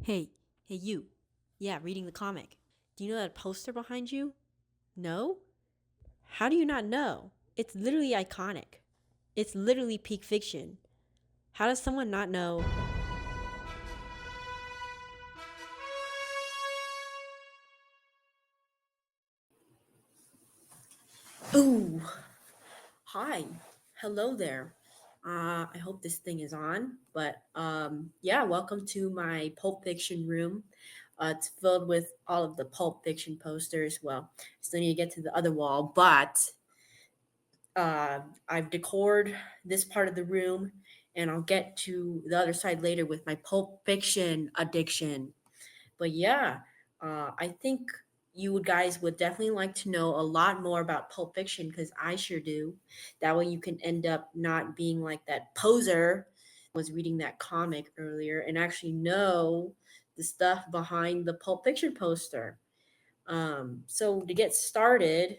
Hey, hey, you. Yeah, reading the comic. Do you know that poster behind you? No? How do you not know? It's literally iconic. It's literally peak fiction. How does someone not know? Ooh, hi. Hello there. I hope this thing is on. But yeah, welcome to my Pulp Fiction room. It's filled with all of the Pulp Fiction posters. Well, still need to get to the other wall, but I've decored this part of the room, and I'll get to the other side later with my Pulp Fiction addiction. But yeah, I think you guys would definitely like to know a lot more about Pulp Fiction because I sure do. That way you can end up not being like that poser was reading that comic earlier and actually know the stuff behind the Pulp Fiction poster. So to get started,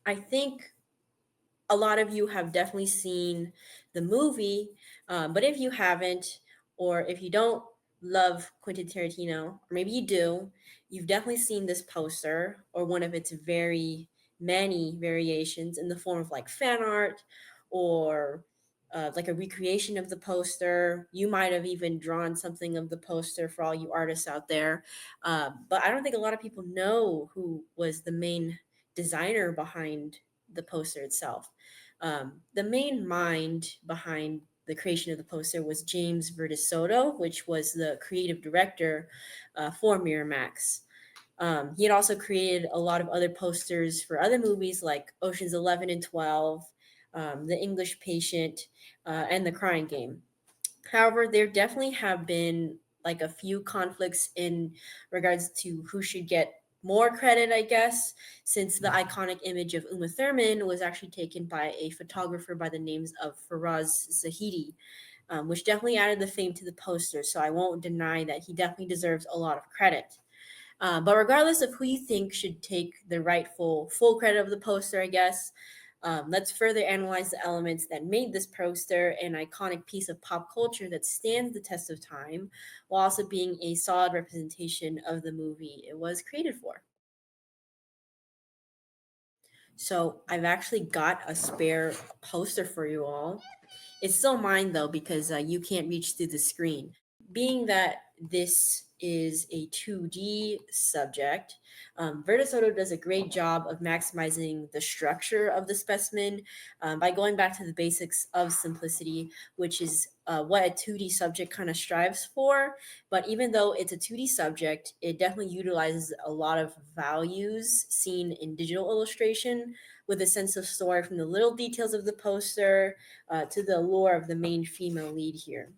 I think a lot of you have definitely seen the movie, but if you haven't, or if you don't love Quentin Tarantino, or maybe you do, you've definitely seen this poster or one of its very many variations in the form of like fan art or like a recreation of the poster. You might have even drawn something of the poster for all you artists out there. But I don't think a lot of people know who was the main designer behind the poster itself. The main mind behind the creation of the poster was James Verdesoto, which was the creative director for Miramax. He had also created a lot of other posters for other movies like Ocean's 11 and 12, The English Patient, and The Crying Game. However, there definitely have been like a few conflicts in regards to who should get more credit, I guess, since the iconic image of Uma Thurman was actually taken by a photographer by the names of Faraz Zahidi, which definitely added the fame to the poster. So I won't deny that he definitely deserves a lot of credit. But regardless of who you think should take the rightful full credit of the poster, I guess, let's further analyze the elements that made this poster an iconic piece of pop culture that stands the test of time, while also being a solid representation of the movie it was created for. So I've actually got a spare poster for you all. It's still mine though because you can't reach through the screen. Being that this is a 2D subject, Vertisoto does a great job of maximizing the structure of the specimen by going back to the basics of simplicity, which is what a 2D subject kind of strives for. But even though it's a 2D subject, it definitely utilizes a lot of values seen in digital illustration with a sense of story from the little details of the poster to the allure of the main female lead here,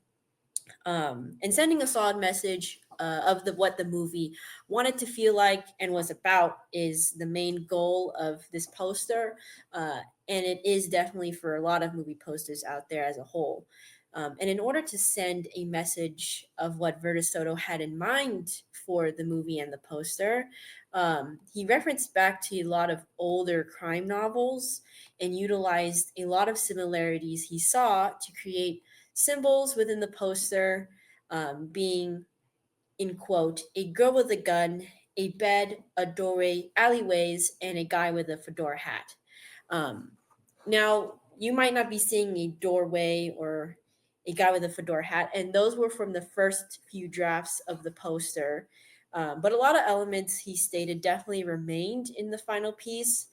and sending a solid message of what the movie wanted to feel like and was about is the main goal of this poster, and it is definitely for a lot of movie posters out there as a whole. And in order to send a message of what Vertisoto had in mind for the movie and the poster, he referenced back to a lot of older crime novels and utilized a lot of similarities he saw to create symbols within the poster, being, in quote, a girl with a gun, a bed, a doorway, alleyways, and a guy with a fedora hat. Um, Now, you might not be seeing a doorway or a guy with a fedora hat, and those were from the first few drafts of the poster. But a lot of elements he stated definitely remained in the final piece,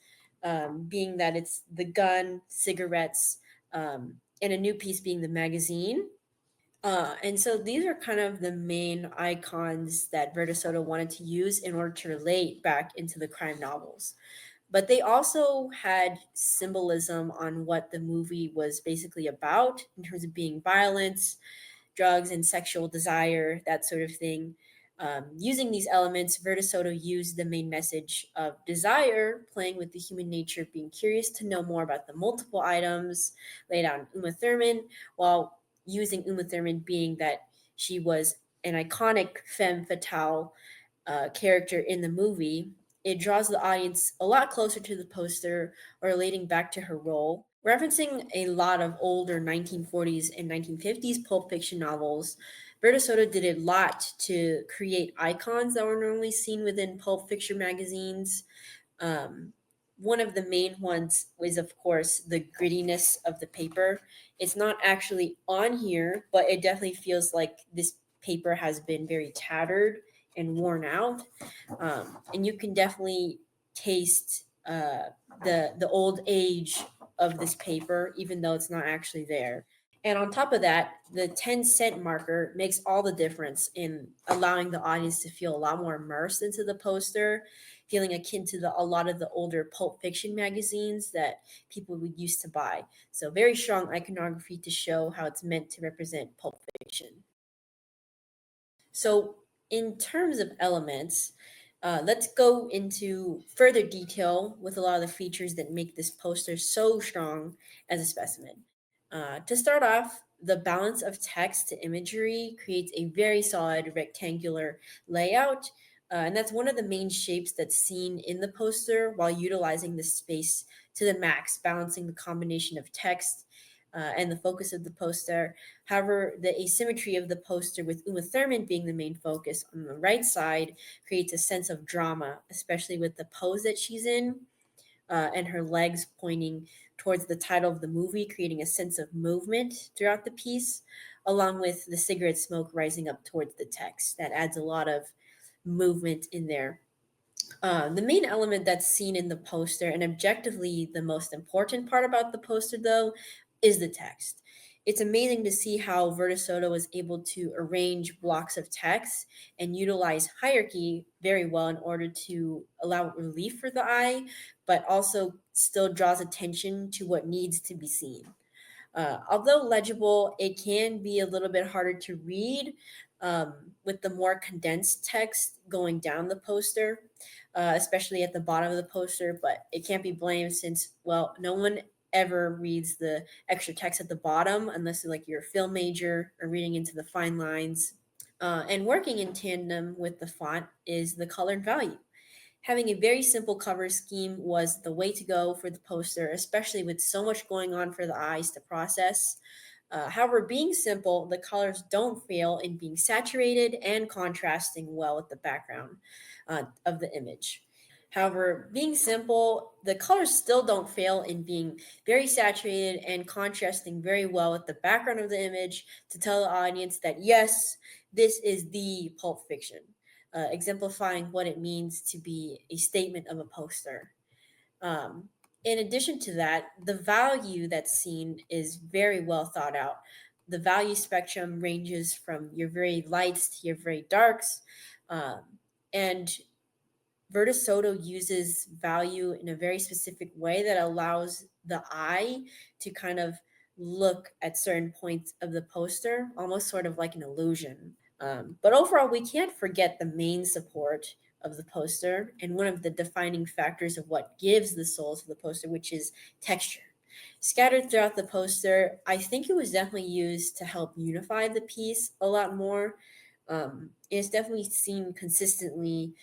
being that it's the gun, cigarettes, and a new piece being the magazine. And so these are kind of the main icons that Vertisoto wanted to use in order to relate back into the crime novels. But they also had symbolism on what the movie was basically about in terms of being violence, drugs, and sexual desire, that sort of thing. Using these elements, Vertisoto used the main message of desire, playing with the human nature, being curious to know more about the multiple items laid out in Uma Thurman, while using Uma Thurman being that she was an iconic femme fatale character in the movie. It draws the audience a lot closer to the poster or relating back to her role. Referencing a lot of older 1940s and 1950s Pulp Fiction novels, Soto did a lot to create icons that were normally seen within Pulp Fiction magazines. Um, One of the main ones was, of course, the grittiness of the paper. It's not actually on here, but it definitely feels like this paper has been very tattered and worn out. And you can definitely taste the old age of this paper, even though it's not actually there. And on top of that, the 10-cent marker makes all the difference in allowing the audience to feel a lot more immersed into the poster, feeling akin to a lot of the older Pulp Fiction magazines that people would used to buy. So very strong iconography to show how it's meant to represent Pulp Fiction. So in terms of elements, let's go into further detail with a lot of the features that make this poster so strong as a specimen. To start off, the balance of text to imagery creates a very solid rectangular layout. And that's one of the main shapes that's seen in the poster while utilizing the space to the max, balancing the combination of text and the focus of the poster. However, the asymmetry of the poster, with Uma Thurman being the main focus on the right side, creates a sense of drama, especially with the pose that she's in and her legs pointing towards the title of the movie, creating a sense of movement throughout the piece, along with the cigarette smoke rising up towards the text. That adds a lot of movement in there. The main element that's seen in the poster, and objectively the most important part about the poster, though, is the text. It's amazing to see how Soto was able to arrange blocks of text and utilize hierarchy very well in order to allow relief for the eye, but also still draws attention to what needs to be seen. Although legible, it can be a little bit harder to read with the more condensed text going down the poster, especially at the bottom of the poster. But it can't be blamed since, well, no one ever reads the extra text at the bottom unless like you're a film major or reading into the fine lines. And working in tandem with the font is the colored value. Having a very simple cover scheme was the way to go for the poster, especially with so much going on for the eyes to process. However, being simple, the colors don't fail in being saturated and contrasting well with the background of the image. However, being simple, the colors still don't fail in being very saturated and contrasting very well with the background of the image to tell the audience that yes, this is the Pulp Fiction, exemplifying what it means to be a statement of a poster. Um, in addition to that, the value that's seen is very well thought out. The value spectrum ranges from your very lights to your very darks. Um, and Soto uses value in a very specific way that allows the eye to kind of look at certain points of the poster, almost sort of like an illusion. But overall, we can't forget the main support of the poster and one of the defining factors of what gives the soul to the poster, which is texture. Scattered throughout the poster, I think it was definitely used to help unify the piece a lot more. It's definitely seen consistently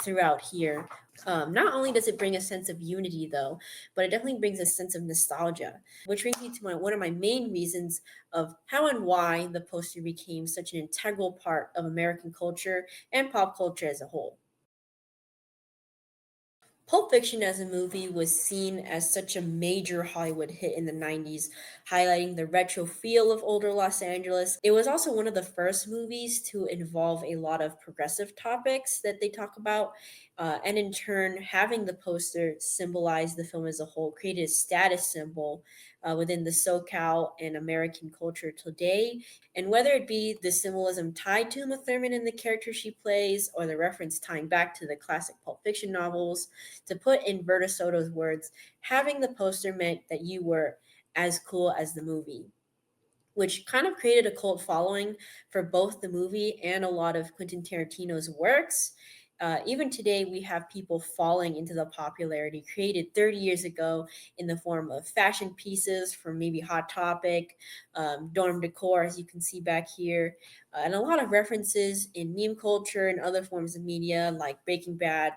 throughout here. Not only does it bring a sense of unity, though, but it definitely brings a sense of nostalgia, which brings me to one of my main reasons of how and why the poster became such an integral part of American culture and pop culture as a whole. Pulp Fiction as a movie was seen as such a major Hollywood hit in the 90s, highlighting the retro feel of older Los Angeles. It was also one of the first movies to involve a lot of progressive topics that they talk about, and in turn, having the poster symbolize the film as a whole created a status symbol within the SoCal and American culture today. And whether it be the symbolism tied to Uma Thurman and the character she plays, or the reference tying back to the classic Pulp Fiction novels, to put in Soto's words, having the poster meant that you were as cool as the movie, which kind of created a cult following for both the movie and a lot of Quentin Tarantino's works. Even today, we have people falling into the popularity created 30 years ago in the form of fashion pieces from maybe Hot Topic, dorm decor, as you can see back here, and a lot of references in meme culture and other forms of media like Breaking Bad.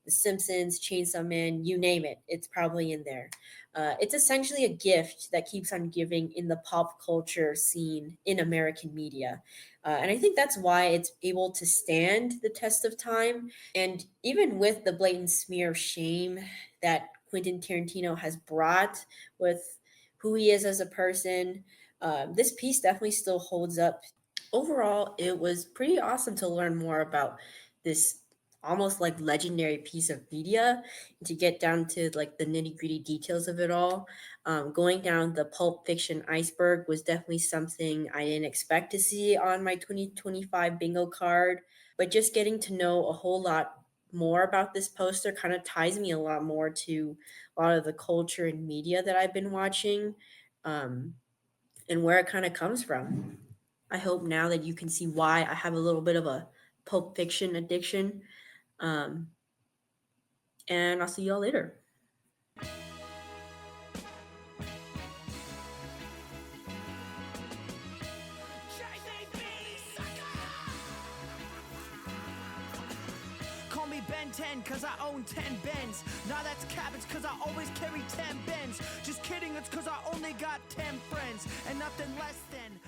The Simpsons, Chainsaw Man, you name it, it's probably in there. It's essentially a gift that keeps on giving in the pop culture scene in American media. And I think that's why it's able to stand the test of time. And even with the blatant smear of shame that Quentin Tarantino has brought with who he is as a person, this piece definitely still holds up. Overall, it was pretty awesome to learn more about this almost like legendary piece of media and to get down to like the nitty gritty details of it all. Going down the Pulp Fiction iceberg was definitely something I didn't expect to see on my 2025 bingo card, but just getting to know a whole lot more about this poster kind of ties me a lot more to a lot of the culture and media that I've been watching, um, and where it kind of comes from. I hope now that you can see why I have a little bit of a Pulp Fiction addiction. Um, and I'll see y'all later. Call me Ben 10 cause I own 10 Benz. Now that's cabbage cause I always carry 10 Benz. Just kidding, it's cause I only got 10 friends and nothing less than